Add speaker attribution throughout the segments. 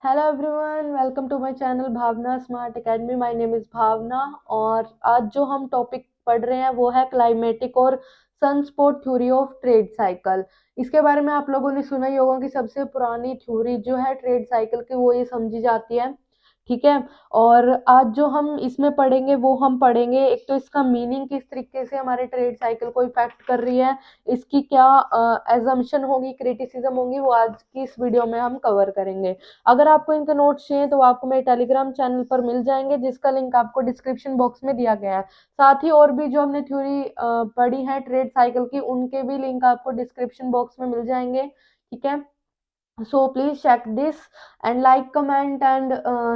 Speaker 1: Hello everyone, welcome to my channel Bhavna smart academy. My name is Bhavna. और आज जो हम टॉपिक पढ़ रहे हैं वो है क्लाइमेटिक और sunspot theory of trade cycle. इसके बारे में आप लोगों ने सुना ही होगा कि सबसे पुरानी थ्योरी जो है ट्रेड साइकिल की वो ये समझी जाती है। ठीक है। और आज जो हम इसमें पढ़ेंगे वो हम पढ़ेंगे एक तो इसका मीनिंग किस तरीके से हमारे ट्रेड साइकिल को इफेक्ट कर रही है, इसकी क्या एजम्पशन होगी, क्रिटिसिज्म होगी, वो आज की इस वीडियो में हम कवर करेंगे। अगर आपको इनके नोट्स चाहिए तो वो आपको मेरे टेलीग्राम चैनल पर मिल जाएंगे, जिसका लिंक आपको डिस्क्रिप्शन बॉक्स में दिया गया है। साथ ही और भी जो हमने थ्योरी पढ़ी है ट्रेड साइकिल की, उनके भी लिंक आपको डिस्क्रिप्शन बॉक्स में मिल जाएंगे। ठीक है। So please check this and like comment and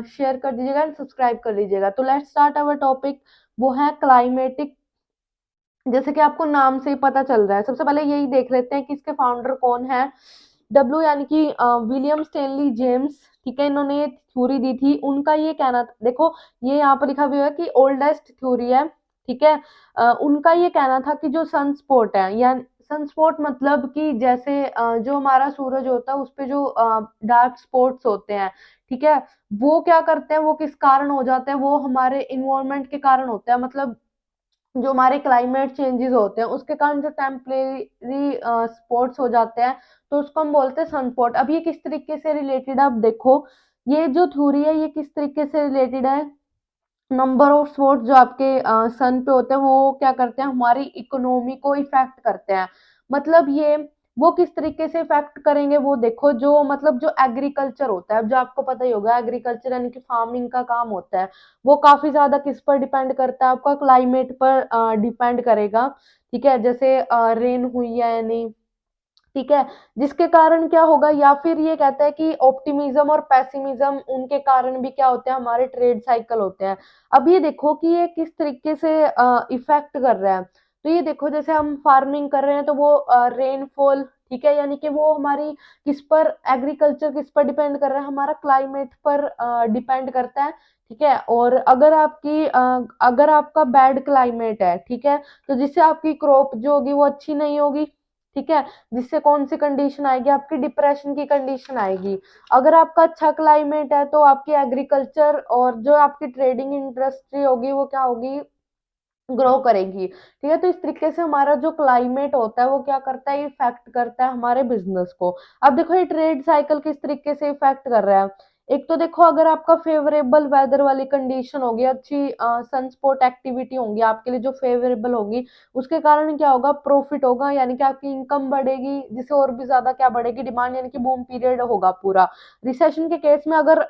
Speaker 1: share कर दीजिएगा एंड सब्सक्राइब कर लीजिएगा। तो लेट्स स्टार्ट अवर टॉपिक। वो है क्लाइमेटिक। जैसे कि आपको नाम से ही पता चल रहा है, सबसे पहले यही देख लेते हैं कि इसके फाउंडर कौन है। डब्ल्यू यानी कि विलियम स्टेनली जेम्स। ठीक है, इन्होंने ये थ्योरी दी थी। उनका ये कहना था, देखो ये यहाँ पर लिखा हुआ है कि ओल्डेस्ट थ्योरी है। ठीक है। उनका ये कहना था कि जो सनस्पॉट है, या सनस्पॉट मतलब कि जैसे जो हमारा सूरज होता है उस पे जो डार्क स्पॉट्स होते हैं, ठीक है, वो क्या करते हैं, वो किस कारण हो जाते हैं, वो हमारे इन्वायरमेंट के कारण होते हैं। मतलब जो हमारे क्लाइमेट चेंजेस होते हैं उसके कारण जो टेम्परेरी स्पॉट्स हो जाते हैं, तो उसको हम बोलते हैं सनस्पॉट। अब ये किस तरीके से रिलेटेड है, अब देखो ये जो थ्योरी है ये किस तरीके से रिलेटेड है। नंबर ऑफ स्पॉट्स जो आपके सन पे होते हैं वो क्या करते हैं, हमारी इकोनॉमी को इफेक्ट करते हैं। मतलब ये वो किस तरीके से इफेक्ट करेंगे, वो देखो जो मतलब जो एग्रीकल्चर होता है, अब जो आपको पता ही होगा एग्रीकल्चर यानी कि फार्मिंग का काम होता है, वो काफी ज्यादा किस पर डिपेंड करता है, आपका क्लाइमेट पर डिपेंड करेगा। ठीक है, जैसे रेन हुई है या नहीं। ठीक है। जिसके कारण क्या होगा, या फिर ये कहता है कि ऑप्टिमिज्म और पेसिमिज्म उनके कारण भी क्या होते हैं, हमारे ट्रेड साइकिल होते हैं। अब ये देखो कि ये किस तरीके से इफेक्ट कर रहा है। तो ये देखो जैसे हम फार्मिंग कर रहे हैं तो वो रेनफॉल, ठीक है, यानी कि वो हमारी किस पर, एग्रीकल्चर किस पर डिपेंड कर रहा है, हमारा क्लाइमेट पर डिपेंड करता है। ठीक है। और अगर आपका बैड क्लाइमेट है, ठीक है, तो जिससे आपकी क्रॉप जो होगी वो अच्छी नहीं होगी। ठीक है। जिससे कौन सी कंडीशन आएगी, आपकी डिप्रेशन की कंडीशन आएगी। अगर आपका अच्छा क्लाइमेट है तो आपकी एग्रीकल्चर और जो आपकी ट्रेडिंग इंडस्ट्री होगी वो क्या होगी, ग्रो करेगी। ठीक है। तो इस तरीके से हमारा जो क्लाइमेट होता है वो क्या करता है, इफेक्ट करता है हमारे बिजनेस को। अब देखो ये ट्रेड साइकिल किस तरीके से इफेक्ट कर रहा है। एक तो देखो अगर आपका फेवरेबल वेदर वाली कंडीशन होगी, अच्छी सनस्पॉट एक्टिविटी होंगी आपके लिए जो फेवरेबल होगी, उसके कारण क्या होगा, प्रॉफिट होगा, यानी कि आपकी इनकम बढ़ेगी, जिससे और भी ज्यादा क्या बढ़ेगी, डिमांड, यानी कि बूम पीरियड होगा पूरा। रिसेशन के केस में अगर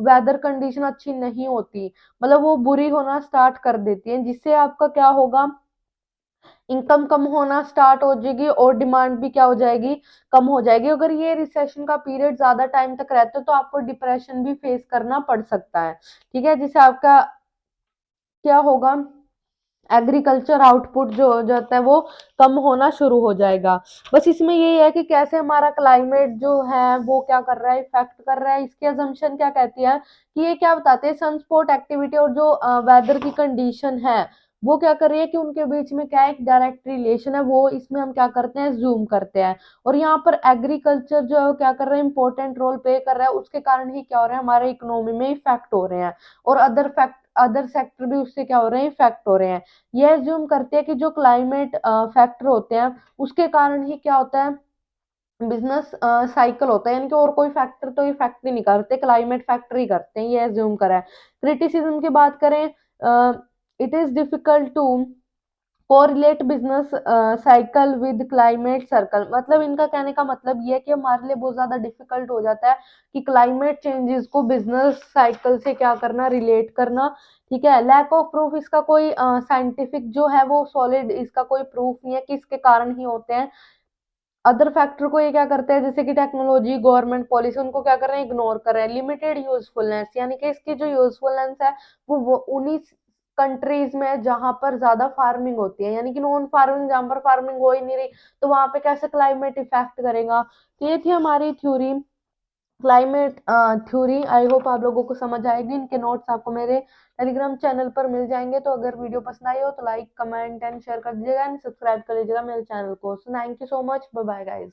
Speaker 1: वेदर कंडीशन अच्छी नहीं होती, मतलब वो बुरी होना स्टार्ट कर देती है, जिससे आपका क्या होगा, इनकम कम होना स्टार्ट हो जाएगी और डिमांड भी क्या हो जाएगी, कम हो जाएगी। अगर ये रिसेशन का पीरियड ज्यादा टाइम तक रहता है तो आपको डिप्रेशन भी फेस करना पड़ सकता है। ठीक है। जिससे आपका क्या होगा, एग्रीकल्चर आउटपुट जो हो जाता है वो कम होना शुरू हो जाएगा। बस इसमें यही है कि कैसे हमारा क्लाइमेट जो है वो क्या कर रहा है, इफेक्ट कर रहा है। इसकी अजम्पशन क्या कहती है कि ये क्या बताते हैं, सनस्पॉट एक्टिविटी और जो वेदर की कंडीशन है वो क्या कर रही है कि उनके बीच में क्या एक डायरेक्ट रिलेशन है, वो इसमें हम क्या करते हैं, जूम करते हैं। और यहाँ पर एग्रीकल्चर जो है वो क्या कर रहा है, इंपॉर्टेंट रोल प्ले कर रहा है, उसके कारण ही क्या हो रहा है, हमारे इकोनॉमी में इफेक्ट हो रहे हैं। और अदर सेक्टर भी उससे क्या हो रहे हैं, इफेक्ट हो रहे हैं। ये एज्यूम करते हैं कि जो क्लाइमेट फैक्टर होते हैं उसके कारण ही क्या होता है, बिजनेस साइकिल होता है, यानी कि और कोई फैक्टर तो इफेक्ट ही नहीं करते, क्लाइमेट फैक्टर ही करते हैं, ये एज्यूम करा है। क्रिटिसिज्म की बात करें, it is difficult to correlate business cycle with climate circle. मतलब इनका कहने का मतलब ये है कि हमारे लिए बहुत ज्यादा डिफिकल्ट हो जाता है कि क्लाइमेट चेंजेस को बिजनेस साइकिल से क्या करना, रिलेट करना। ठीक है। लैक ऑफ प्रूफ, इसका कोई साइंटिफिक जो है वो सॉलिड इसका कोई प्रूफ नहीं है कि इसके कारण ही होते हैं। अदर फैक्टर को ये क्या करते हैं, जैसे कि टेक्नोलॉजी, गवर्नमेंट पॉलिसी, उनको क्या कर रहे हैं, इग्नोर कर रहे हैं। लिमिटेड यूजफुलनेस, यानी कि इसकी जो यूजफुलनेस है वो उन्हीं कंट्रीज में है जहां पर ज्यादा फार्मिंग होती है, यानी कि नॉन फार्मिंग जहां पर फार्मिंग हो ही नहीं रही, तो वहां पे कैसे क्लाइमेट इफेक्ट करेगा। तो ये थी हमारी theory, climate theory. I hope आप लोगों को समझ आएगी। इनके नोट्स आपको मेरे टेलीग्राम चैनल पर मिल जाएंगे। तो अगर वीडियो पसंद आई हो तो लाइक कमेंट एंड शेयर कर दीजिएगा एंड सब्सक्राइब कर लीजिएगा मेरे चैनल को। So thank you so much, bye bye guys.